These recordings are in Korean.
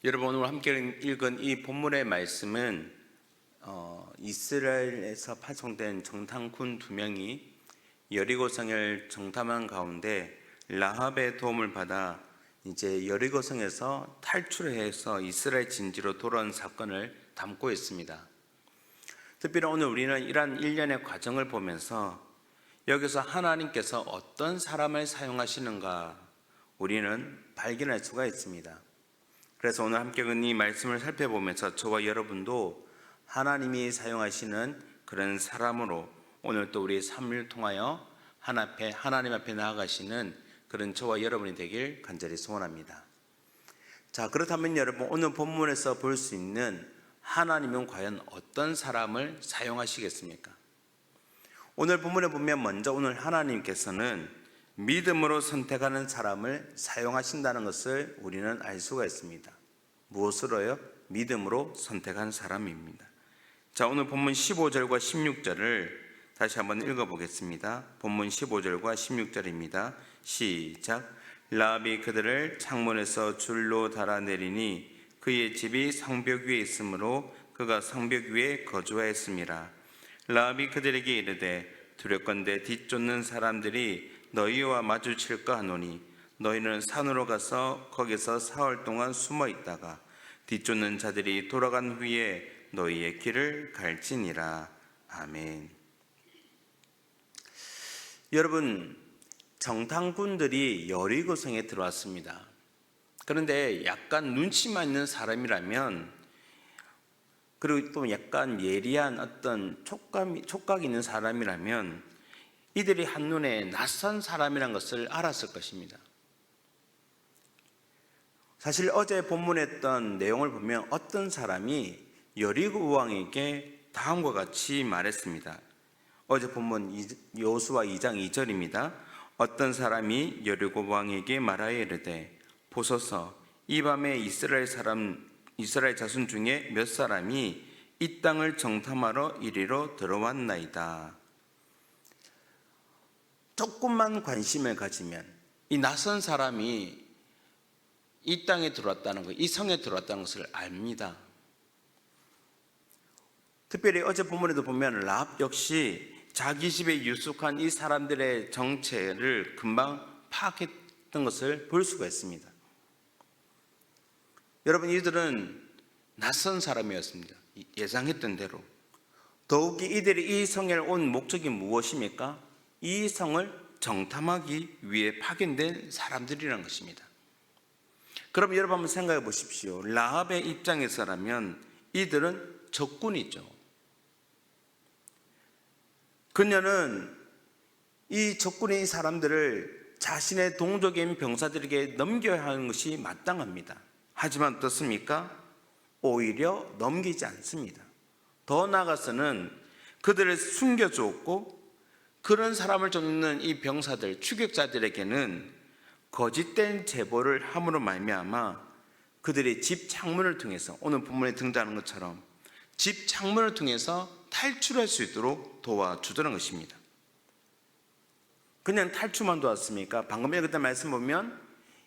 여러분, 오늘 함께 읽은 이 본문의 말씀은 이스라엘에서 파송된 정탐꾼 2명이 여리고성을 정탐한 가운데 라합의 도움을 받아 이제 여리고성에서 탈출해서 이스라엘 진지로 돌아온 사건을 담고 있습니다. 특별히 오늘 우리는 이러한 일련의 과정을 보면서 여기서 하나님께서 어떤 사람을 사용하시는가 우리는 발견할 수가 있습니다. 그래서 오늘 함께 이 말씀을 살펴보면서 저와 여러분도 하나님이 사용하시는 그런 사람으로 오늘 또 우리의 삶을 통하여 하나님 앞에 나아가시는 그런 저와 여러분이 되길 간절히 소원합니다. 자, 그렇다면 여러분, 오늘 본문에서 볼 수 있는 하나님은 과연 어떤 사람을 사용하시겠습니까? 오늘 본문에 보면 먼저 오늘 하나님께서는 믿음으로 선택하는 사람을 사용하신다는 것을 우리는 알 수가 있습니다. 무엇으로요? 믿음으로 선택한 사람입니다. 자, 오늘 본문 15절과 16절을 다시 한번 읽어보겠습니다. 본문 15절과 16절입니다. 시작. 라합이 그들을 창문에서 줄로 달아내리니 그의 집이 성벽 위에 있으므로 그가 성벽 위에 거주하였습니다. 라합이 그들에게 이르되 두렵건대 뒤쫓는 사람들이 너희와 마주칠까 하노니 너희는 산으로 가서 거기서 사흘 동안 숨어 있다가 뒤쫓는 자들이 돌아간 후에 너희의 길을 갈지니라. 아멘. 여러분, 정탐꾼들이 여리고성에 들어왔습니다. 그런데 약간 눈치만 있는 사람이라면, 그리고 또 약간 예리한 어떤 촉각이 있는 사람이라면 이들이 한눈에 낯선 사람이라는 것을 알았을 것입니다. 사실 어제 본문에 했던 내용을 보면 어떤 사람이 여리고 왕에게 다음과 같이 말했습니다. 어제 본문 여호수아 2장 2절입니다. 어떤 사람이 여리고 왕에게 말하여 이르되 보소서 이 밤에 이스라엘 자손 중에 몇 사람이 이 땅을 정탐하러 이리로 들어왔나이다. 조금만 관심을 가지면 이 낯선 사람이 이 땅에 들어왔다는 것, 이 성에 들어왔다는 것을 압니다. 특별히 어제 본문에도 보면 라합 역시 자기 집에 유숙한 이 사람들의 정체를 금방 파악했던 것을 볼 수가 있습니다. 여러분, 이들은 낯선 사람이었습니다. 예상했던 대로. 더욱이 이들이 이 성에 온 목적이 무엇입니까? 이 성을 정탐하기 위해 파견된 사람들이라는 것입니다. 그럼 여러분 한번 생각해 보십시오. 라합의 입장에서라면 이들은 적군이죠. 그녀는 이 적군의 사람들을 자신의 동족인 병사들에게 넘겨야 하는 것이 마땅합니다. 하지만 어떻습니까? 오히려 넘기지 않습니다. 더 나아가서는 그들을 숨겨주었고 그런 사람을 쫓는 이 병사들, 추격자들에게는 거짓된 제보를 함으로 말미암아 그들의 집 창문을 통해서 오늘 본문에 등장하는 것처럼 집 창문을 통해서 탈출할 수 있도록 도와주더라는 것입니다. 그냥 탈출만 도왔습니까? 방금 읽었던 말씀 보면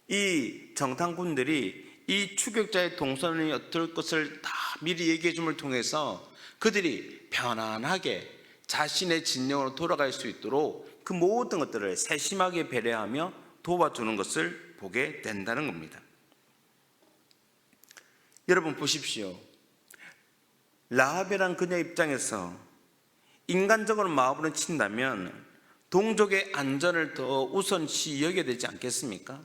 이 정탐꾼들이 이 추격자의 동선이 어떨 것을 다 미리 얘기해 줌을 통해서 그들이 편안하게 자신의 진영으로 돌아갈 수 있도록 그 모든 것들을 세심하게 배려하며 도와주는 것을 보게 된다는 겁니다. 여러분 보십시오. 라합이란 그녀 입장에서 인간적으로 마음으로 친다면 동족의 안전을 더 우선시 여겨야 되지 않겠습니까?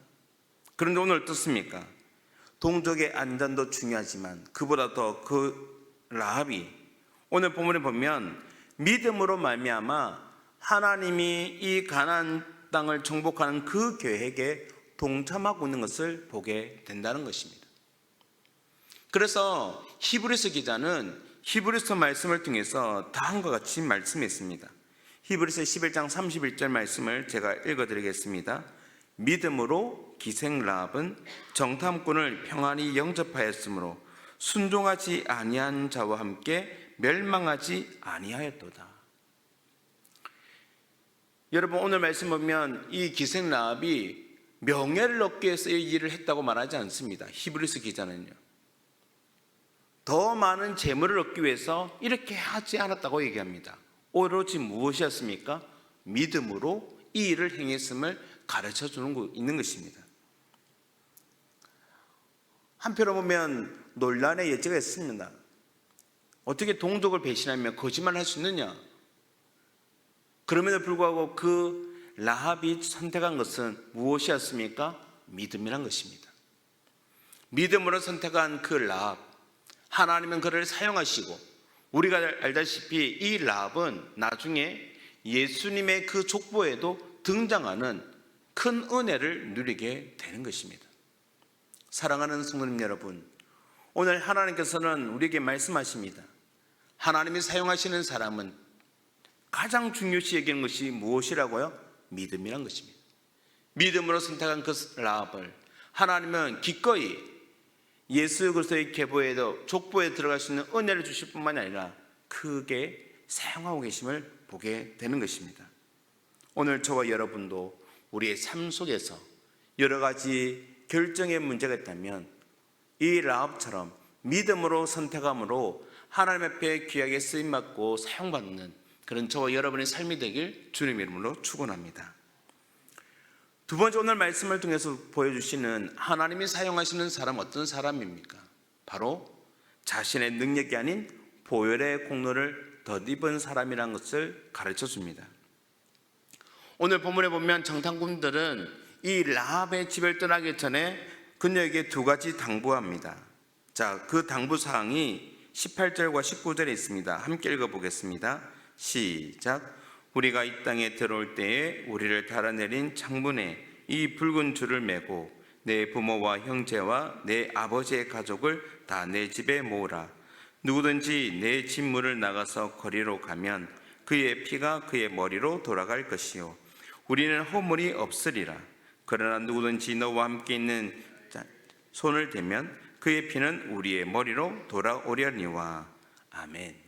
그런데 오늘 어떻습니까? 동족의 안전도 중요하지만 그보다 더 라합이 오늘 본문에 보면 믿음으로 말미암아 하나님이 이 가나안 땅을 정복하는 그 계획에 동참하고 있는 것을 보게 된다는 것입니다. 그래서 히브리서 기자는 히브리서 말씀을 통해서 다음과 같이 말씀했습니다. 히브리서 11장 31절 말씀을 제가 읽어드리겠습니다. 믿음으로 기생 라합은 정탐꾼을 평안히 영접하였으므로 순종하지 아니한 자와 함께 멸망하지 아니하였도다. 여러분 오늘 말씀 보면 이 기생 라합이 명예를 얻기 위해서 이 일을 했다고 말하지 않습니다. 히브리서 기자는요. 더 많은 재물을 얻기 위해서 이렇게 하지 않았다고 얘기합니다. 오로지 무엇이었습니까? 믿음으로 이 일을 행했음을 가르쳐 있는 것입니다. 한편으로 보면 논란의 여지가 있습니다. 어떻게 동족을 배신하며 거짓말을 할 수 있느냐? 그럼에도 불구하고 그 라합이 선택한 것은 무엇이었습니까? 믿음이란 것입니다. 믿음으로 선택한 그 라합, 하나님은 그를 사용하시고, 우리가 알다시피 이 라합은 나중에 예수님의 그 족보에도 등장하는 큰 은혜를 누리게 되는 것입니다. 사랑하는 성도님 여러분, 오늘 하나님께서는 우리에게 말씀하십니다. 하나님이 사용하시는 사람은 가장 중요시 여기는 것이 무엇이라고요? 믿음이란 것입니다. 믿음으로 선택한 그 라합을 하나님은 기꺼이 예수 그리스도의 계보에도 족보에 들어갈 수 있는 은혜를 주실 뿐만 아니라 크게 사용하고 계심을 보게 되는 것입니다. 오늘 저와 여러분도 우리의 삶 속에서 여러 가지 결정의 문제가 있다면 이 라합처럼 믿음으로 선택함으로 하나님 앞에 귀하게 쓰임받고 사용받는 그런 저와 여러분의 삶이 되길 주님 이름으로 축원합니다. 두 번째, 오늘 말씀을 통해서 보여주시는 하나님이 사용하시는 사람, 어떤 사람입니까? 바로 자신의 능력이 아닌 보혈의 공로를 덧입은 사람이라는 것을 가르쳐 줍니다. 오늘 본문에 보면 정탐꾼들은 이 라합의 집을 떠나기 전에 그녀에게 두 가지 당부합니다. 자, 그 당부 사항이 18절과 19절에 있습니다. 함께 읽어보겠습니다. 시작. 우리가 이 땅에 들어올 때에 우리를 달아내린 창문에 이 붉은 줄을 매고 내 부모와 형제와 내 아버지의 가족을 다 내 집에 모으라. 누구든지 내 집 문을 나가서 거리로 가면 그의 피가 그의 머리로 돌아갈 것이요 우리는 허물이 없으리라. 그러나 누구든지 너와 함께 있는 손을 대면 그의 피는 우리의 머리로 돌아오려니와. 아멘.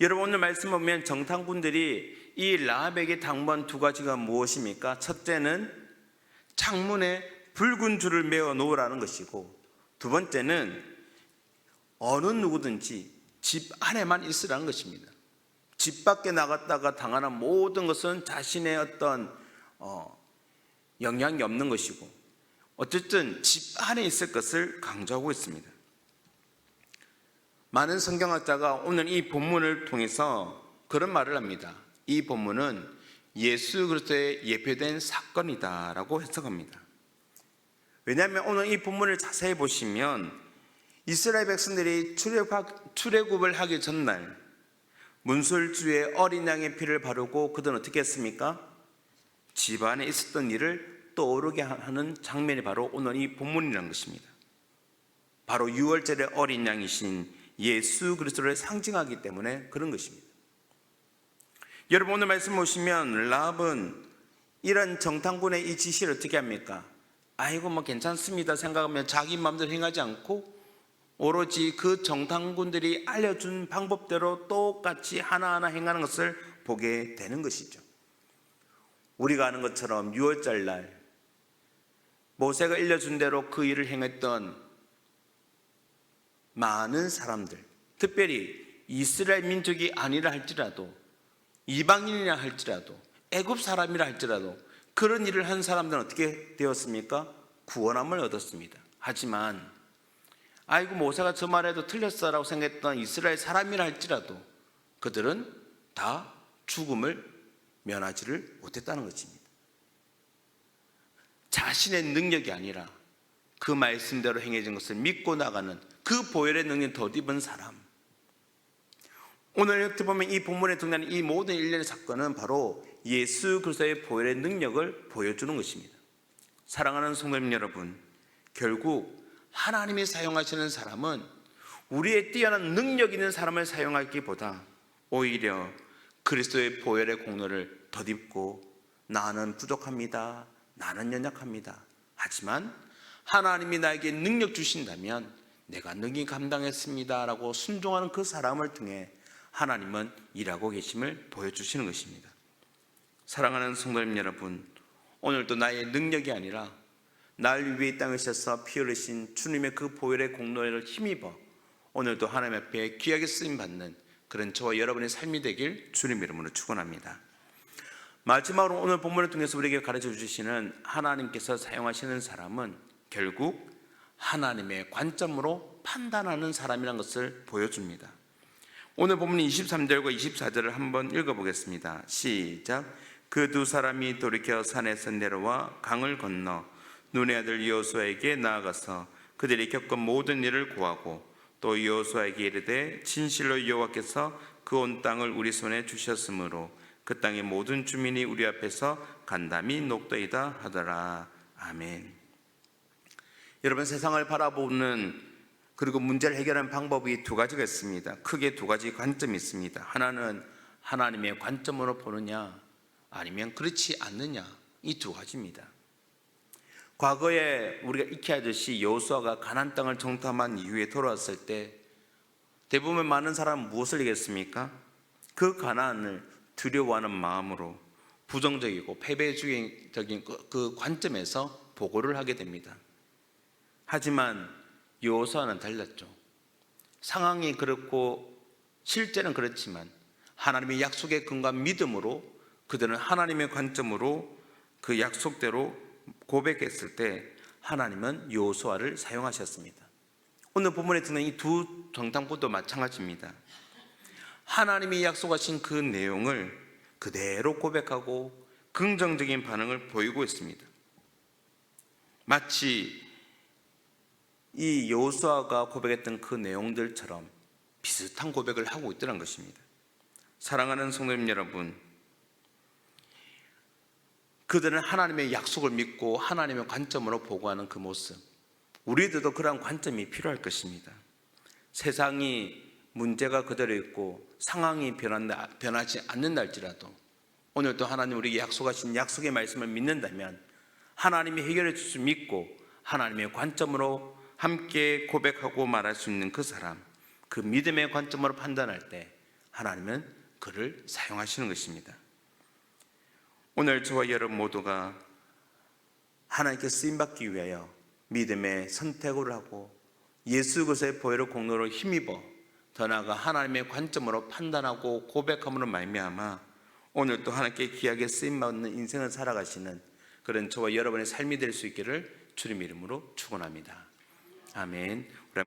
여러분, 오늘 말씀 보면 정탐꾼들이 이 라합에게 당부한 두 가지가 무엇입니까? 첫째는 창문에 붉은 줄을 메어 놓으라는 것이고, 두 번째는 어느 누구든지 집 안에만 있으라는 것입니다. 집 밖에 나갔다가 당하는 모든 것은 자신의 어떤 영향이 없는 것이고, 어쨌든 집 안에 있을 것을 강조하고 있습니다. 많은 성경학자가 오늘 이 본문을 통해서 그런 말을 합니다. 이 본문은 예수 그리스도의 예표된 사건이다라고 해석합니다. 왜냐하면 오늘 이 본문을 자세히 보시면 이스라엘 백성들이 출애굽을 하기 전날 문설주에 어린 양의 피를 바르고 그들은 어떻게 했습니까? 집안에 있었던 일을 떠오르게 하는 장면이 바로 오늘 이 본문이라는 것입니다. 바로 유월절의 어린 양이신 예수 그리스도를 상징하기 때문에 그런 것입니다. 여러분, 오늘 말씀 보시면 라합은 이런 정탐꾼의 이 지시를 어떻게 합니까? 아이고 뭐 괜찮습니다 생각하면 자기 마음대로 행하지 않고 오로지 그 정탐꾼들이 알려준 방법대로 똑같이 하나하나 행하는 것을 보게 되는 것이죠. 우리가 아는 것처럼 유월절날 모세가 알려준 대로 그 일을 행했던 많은 사람들, 특별히 이스라엘 민족이 아니라 할지라도 이방인이라 할지라도 애굽 사람이라 할지라도 그런 일을 한 사람들은 어떻게 되었습니까? 구원함을 얻었습니다. 하지만 아이고 모세가 저 말해도 틀렸어라고 생각했던 이스라엘 사람이라 할지라도 그들은 다 죽음을 면하지를 못했다는 것입니다. 자신의 능력이 아니라 그 말씀대로 행해진 것을 믿고 나가는 그 보혈의 능력을 덧입은 사람. 오늘 어떻게 보면 이 본문에 등장하는 이 모든 일련의 사건은 바로 예수 그리스도의 보혈의 능력을 보여주는 것입니다. 사랑하는 성도님 여러분, 결국 하나님이 사용하시는 사람은 우리의 뛰어난 능력 있는 사람을 사용하기보다 오히려 그리스도의 보혈의 공로를 덧입고 나는 부족합니다, 나는 연약합니다, 하지만 하나님이 나에게 능력 주신다면 내가 능히 감당했습니다 라고 순종하는 그 사람을 통해 하나님은 일하고 계심을 보여주시는 것입니다. 사랑하는 성도님 여러분, 오늘도 나의 능력이 아니라 날 위해 이 땅에 오셔서 피 흘리신 주님의 그 보혈의 공로를 힘입어 오늘도 하나님 앞에 귀하게 쓰임 받는 그런 저와 여러분의 삶이 되길 주님 이름으로 축원합니다. 마지막으로 오늘 본문을 통해서 우리에게 가르쳐 주시는 하나님께서 사용하시는 사람은 결국 하나님의 관점으로 판단하는 사람이라는 것을 보여줍니다. 오늘 본문 23절과 24절을 한번 읽어보겠습니다. 시작. 그 두 사람이 돌이켜 산에서 내려와 강을 건너 눈의 아들 여호수아에게 나아가서 그들이 겪은 모든 일을 고하고 또 여호수아에게 이르되 진실로 여호와께서 그 온 땅을 우리 손에 주셨으므로 그 땅의 모든 주민이 우리 앞에서 간담이 녹더이다 하더라. 아멘. 여러분, 세상을 바라보는 그리고 문제를 해결하는 방법이 두 가지가 있습니다. 크게 두 가지 관점이 있습니다. 하나는 하나님의 관점으로 보느냐, 아니면 그렇지 않느냐, 이 두 가지입니다. 과거에 우리가 익히 알듯이 여호수아가 가나안 땅을 정탐한 이후에 돌아왔을 때 대부분 많은 사람은 무엇을 얘기했습니까? 그 가나안을 두려워하는 마음으로 부정적이고 패배주의적인 그 관점에서 보고를 하게 됩니다. 하지만 여호수아는 달랐죠. 상황이 그렇고 실제는 그렇지만 하나님의 약속의 근거한 믿음으로 그들은 하나님의 관점으로 그 약속대로 고백했을 때 하나님은 여호수아를 사용하셨습니다. 오늘 본문에 듣는 이 두 정탐꾼도 마찬가지입니다. 하나님이 약속하신 그 내용을 그대로 고백하고 긍정적인 반응을 보이고 있습니다. 마치 이 여호수아가 고백했던 그 내용들처럼 비슷한 고백을 하고 있더란 것입니다. 사랑하는 성도님 여러분, 그들은 하나님의 약속을 믿고 하나님의 관점으로 보고하는 그 모습, 우리들도 그러한 관점이 필요할 것입니다. 세상이 문제가 그대로 있고 상황이 변하지 않는다 할지라도 오늘도 하나님 우리에게 약속하신 약속의 말씀을 믿는다면 하나님이 해결해 줄 수 믿고 하나님의 관점으로 함께 고백하고 말할 수 있는 그 사람, 그 믿음의 관점으로 판단할 때 하나님은 그를 사용하시는 것입니다. 오늘 저와 여러분 모두가 하나님께 쓰임받기 위하여 믿음의 선택을 하고 예수 그리스도의 보혈의 공로로 힘입어 더 나아가 하나님의 관점으로 판단하고 고백함으로 말미암아 오늘 또 하나님께 귀하게 쓰임받는 인생을 살아가시는 그런 저와 여러분의 삶이 될 수 있기를 주님 이름으로 축원합니다. 아멘.